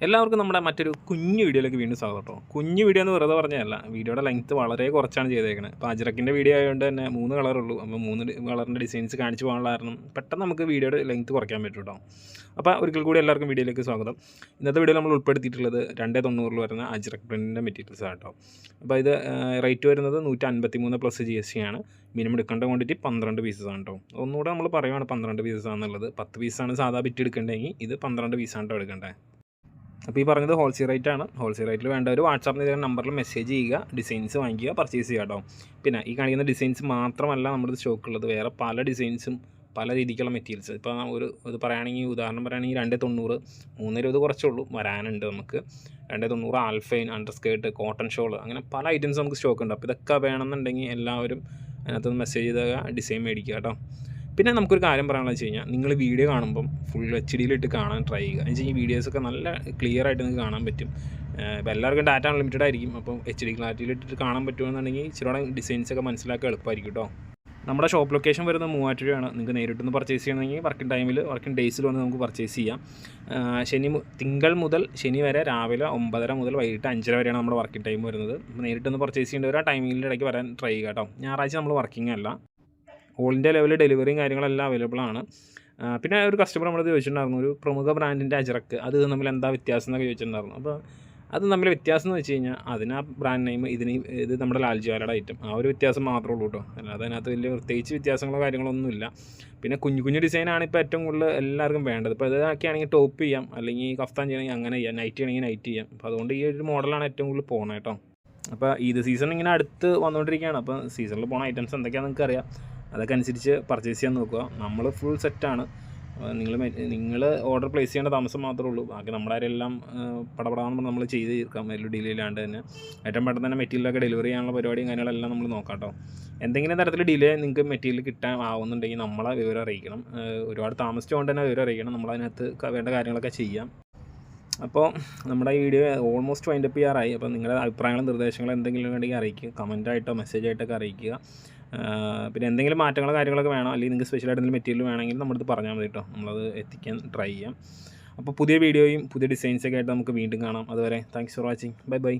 എല്ലാവർക്കും നമ്മുടെ മറ്റൊരു കുഞ്ഞു വീഡിയോയിലേക്ക് വീണ്ടും സ്വാഗതം കേട്ടോ. കുഞ്ഞു വീഡിയോ എന്ന് വെറുതെ പറഞ്ഞതല്ല, വീഡിയോയുടെ ലെങ്ത്ത് വളരെ കുറച്ചാണ് ചെയ്തേക്കുന്നത്. അപ്പോൾ അജ്രക്കിൻ്റെ വീഡിയോ ആയതുകൊണ്ട് തന്നെ 3 കളറുള്ളൂ. അപ്പോൾ 3 കളറിൻ്റെ ഡിസൈൻസ് കാണിച്ച് പോകാനുള്ള കാരണം പെട്ടെന്ന് നമുക്ക് വീഡിയോയുടെ ലെങ്ത്ത് കുറയ്ക്കാൻ പറ്റും കേട്ടോ. അപ്പോൾ ഒരിക്കൽ കൂടി എല്ലാവർക്കും വീഡിയോയിലേക്ക് സ്വാഗതം. ഇന്നത്തെ വീഡിയോ നമ്മൾ ഉൾപ്പെടുത്തിയിട്ടുള്ളത് 290 വരുന്ന അജ്രക് പ്രിൻറ്റിൻ്റെ മെറ്റീരിയൽസ് കേട്ടോ. അപ്പോൾ ഇത് റേറ്റ് വരുന്നത് 153 പ്ലസ് GST ആണ്. മിനിമം എടുക്കേണ്ട ക്വാണ്ടിറ്റി 12 പീസസ് ആണ് കേട്ടോ. ഒന്നുകൂടെ നമ്മൾ പറയുവാണ് 12 പീസസ് ആണെന്നുള്ളത്. 10 പീസാണ് സാധാ ബിറ്റ് എടുക്കേണ്ടതെങ്കിൽ ഇത് 12 പീസാണ് കേട്ടോ എടുക്കേണ്ടത്. അപ്പോൾ ഈ പറഞ്ഞത് ഹോൾസെയിൽ റേറ്റ് ആണ്. ഹോൾസെയിൽ റേറ്റിൽ വേണ്ടവർ വാട്സാപ്പിൽ നമ്പറിൽ മെസ്സേജ് ചെയ്യുക, ഡിസൈൻസ് വാങ്ങിക്കുക, പർച്ചേസ് ചെയ്യുക കേട്ടോ. പിന്നെ ഈ കാണിക്കുന്ന ഡിസൈൻസ് മാത്രമല്ല നമ്മുടെ സ്റ്റോക്ക് ഉള്ളത്, വേറെ പല ഡിസൈൻസും പല രീതിക്കുള്ള മെറ്റീരിയൽസ്. ഇപ്പോൾ ഇത് പറയുകയാണെങ്കിൽ ഉദാഹരണം പറയുകയാണെങ്കിൽ 290 320 കുറച്ചുള്ളൂ വരാനുണ്ട് നമുക്ക്. 290 Alphine, under skirt, cotton shawl, അങ്ങനെ പല ഐറ്റംസ് നമുക്ക് സ്റ്റോക്ക് ഉണ്ട്. അപ്പോൾ ഇതൊക്കെ വേണമെന്നുണ്ടെങ്കിൽ എല്ലാവരും അതിനകത്ത് മെസ്സേജ് ചെയ്താൽ ഡിസൈൻ മേടിക്കുക കേട്ടോ. പിന്നെ നമുക്കൊരു കാര്യം പറയാനുള്ളത് വെച്ച് കഴിഞ്ഞാൽ, നിങ്ങൾ വീഡിയോ കാണുമ്പം ഫുൾ HDയിലിട്ട് കാണാൻ ട്രൈ ചെയ്യുക. എന്ന് വെച്ചാൽ ഈ വീഡിയോസൊക്കെ നല്ല ക്ലിയർ ആയിട്ട് നിങ്ങൾക്ക് കാണാൻ പറ്റും. ഇപ്പോൾ എല്ലാവർക്കും ഡാറ്റ അൺലിമിറ്റഡ് ആയിരിക്കും. അപ്പം HD ക്ലാരിറ്റിയിലിട്ടിട്ട് കാണാൻ പറ്റുമെന്നുണ്ടെങ്കിൽ ഇച്ചിരി ഡിസൈൻസൊക്കെ മനസ്സിലാക്കാൻ എളുപ്പമായിരിക്കും കേട്ടോ. നമ്മുടെ ഷോപ്പ് ലൊക്കേഷൻ വരുന്നത് മൂവാറ്റുപുഴയാണ്. നിങ്ങൾക്ക് നേരിട്ടൊന്ന് പർച്ചേസ് ചെയ്യണമെങ്കിൽ വർക്കിംഗ് ഡേയ്സിൽ വന്ന് നമുക്ക് പർച്ചേസ് ചെയ്യാം. തിങ്കൾ മുതൽ ശനി വരെ രാവിലെ 9:30 മുതൽ വൈകിട്ട് 5:30 വരെയാണ് നമ്മുടെ വർക്കിംഗ് ടൈം വരുന്നത്. നേരിട്ടൊന്ന് പർച്ചേസ് ചെയ്യേണ്ടവർ ആ ടൈമിൻ്റെ ഇടയ്ക്ക് വരാൻ ട്രൈ ചെയ്യുക കേട്ടോ. ഞായറാഴ്ച നമ്മൾ വർക്കിംഗ് അല്ല. ഓൾ ഇന്ത്യ ലെവലിൽ ഡെലിവറിയും കാര്യങ്ങളെല്ലാം അവൈലബിൾ ആണ്. പിന്നെ ഒരു കസ്റ്റമർ നമ്മളത് ചോദിച്ചിട്ടുണ്ടായിരുന്നു, ഒരു പ്രമുഖ ബ്രാൻഡിൻ്റെ അജ്രക്ക് അത് തമ്മിൽ എന്താ വ്യത്യാസം എന്നൊക്കെ ചോദിച്ചിട്ടുണ്ടായിരുന്നു. അപ്പോൾ അത് തമ്മിൽ വ്യത്യാസം എന്ന് വെച്ച് കഴിഞ്ഞാൽ, അതിന് ആ ബ്രാൻഡ് നെയിം, ഇത് നമ്മുടെ ലാൽജിവാലയുടെ ഐറ്റം, ആ ഒരു വ്യത്യാസം മാത്രമേ ഉള്ളൂ കേട്ടോ. അല്ലാതെ അതിനകത്ത് വലിയ പ്രത്യേകിച്ച് വ്യത്യാസങ്ങളോ കാര്യങ്ങളൊന്നുമില്ല. പിന്നെ കുഞ്ഞു ഡിസൈനാണ് ഇപ്പോൾ ഏറ്റവും കൂടുതൽ എല്ലാവർക്കും വേണ്ടത്. ഇപ്പോൾ ഇതൊക്കെ ആണെങ്കിൽ ടോപ്പ് ചെയ്യാം, അല്ലെങ്കിൽ കഫ്താൻ ചെയ്യണമെങ്കിൽ അങ്ങനെ ചെയ്യാം, നൈറ്റ് ചെയ്യണമെങ്കിൽ നൈറ്റ് ചെയ്യാം. അപ്പോൾ അതുകൊണ്ട് ഈ ഒരു മോഡലാണ് ഏറ്റവും കൂടുതൽ പോകുന്നത് കേട്ടോ. അപ്പോൾ ഇത് സീസൺ ഇങ്ങനെ അടുത്ത് വന്നുകൊണ്ടിരിക്കുകയാണ്. അപ്പോൾ സീസണിൽ പോകുന്ന ഐറ്റംസ് എന്തൊക്കെയാണെന്ന് നിങ്ങൾക്ക് അറിയാം. അതൊക്കെ അനുസരിച്ച് പർച്ചേസ് ചെയ്യാൻ നോക്കുക. നമ്മൾ ഫുൾ സെറ്റാണ്. നിങ്ങൾ ഓർഡർ പ്ലേസ് ചെയ്യേണ്ട താമസം മാത്രമേ ഉള്ളൂ. ബാക്കി നമ്മുടെ ആരെല്ലാം പടപടാന്ന് നമ്മൾ ചെയ്ത് തീർക്കാം, വലിയ ഡിലേ ഇല്ലാണ്ട് തന്നെ. ഏറ്റവും പെട്ടെന്ന് തന്നെ മെറ്റീരിയലൊക്കെ ഡെലിവറി ചെയ്യാനുള്ള പരിപാടിയും കാര്യങ്ങളെല്ലാം നമ്മൾ നോക്കാം കേട്ടോ. എന്തെങ്കിലും തരത്തിൽ ഡിലേ നിങ്ങൾക്ക് മെറ്റീരിയൽ കിട്ടാൻ ആവുന്നുണ്ടെങ്കിൽ നമ്മളെ വിവരം അറിയിക്കണം. ഒരുപാട് താമസിച്ചുകൊണ്ട് തന്നെ വിവരം അറിയിക്കണം. നമ്മളതിനകത്ത് വേണ്ട കാര്യങ്ങളൊക്കെ ചെയ്യാം. അപ്പോൾ നമ്മുടെ ഈ വീഡിയോ ഓൾമോസ്റ്റ് വൈൻഡപ്പ് ചെയ്യാറായി. അപ്പോൾ നിങ്ങളുടെ അഭിപ്രായങ്ങളും നിർദ്ദേശങ്ങളും എന്തെങ്കിലും ഉണ്ടെങ്കിൽ അറിയിക്കുക, കമൻറ്റായിട്ടോ മെസ്സേജായിട്ടൊക്കെ അറിയിക്കുക. പിന്നെ എന്തെങ്കിലും മാറ്റങ്ങളോ കാര്യങ്ങളൊക്കെ വേണം, അല്ലെങ്കിൽ നിങ്ങൾക്ക് സ്പെഷ്യലായിട്ട് എന്തെങ്കിലും മെറ്റീരിയൽ വേണമെങ്കിൽ നമ്മുടെ പറഞ്ഞാൽ മതി കേട്ടോ. നമ്മളത് എത്തിക്കാൻ ട്രൈ ചെയ്യാം. അപ്പോൾ പുതിയ വീഡിയോയും പുതിയ ഡിസൈൻസൊക്കെ ആയിട്ട് നമുക്ക് വീണ്ടും കാണാം. അതുവരെ താങ്ക്സ് ഫോർ വാച്ചിങ്. ബൈ.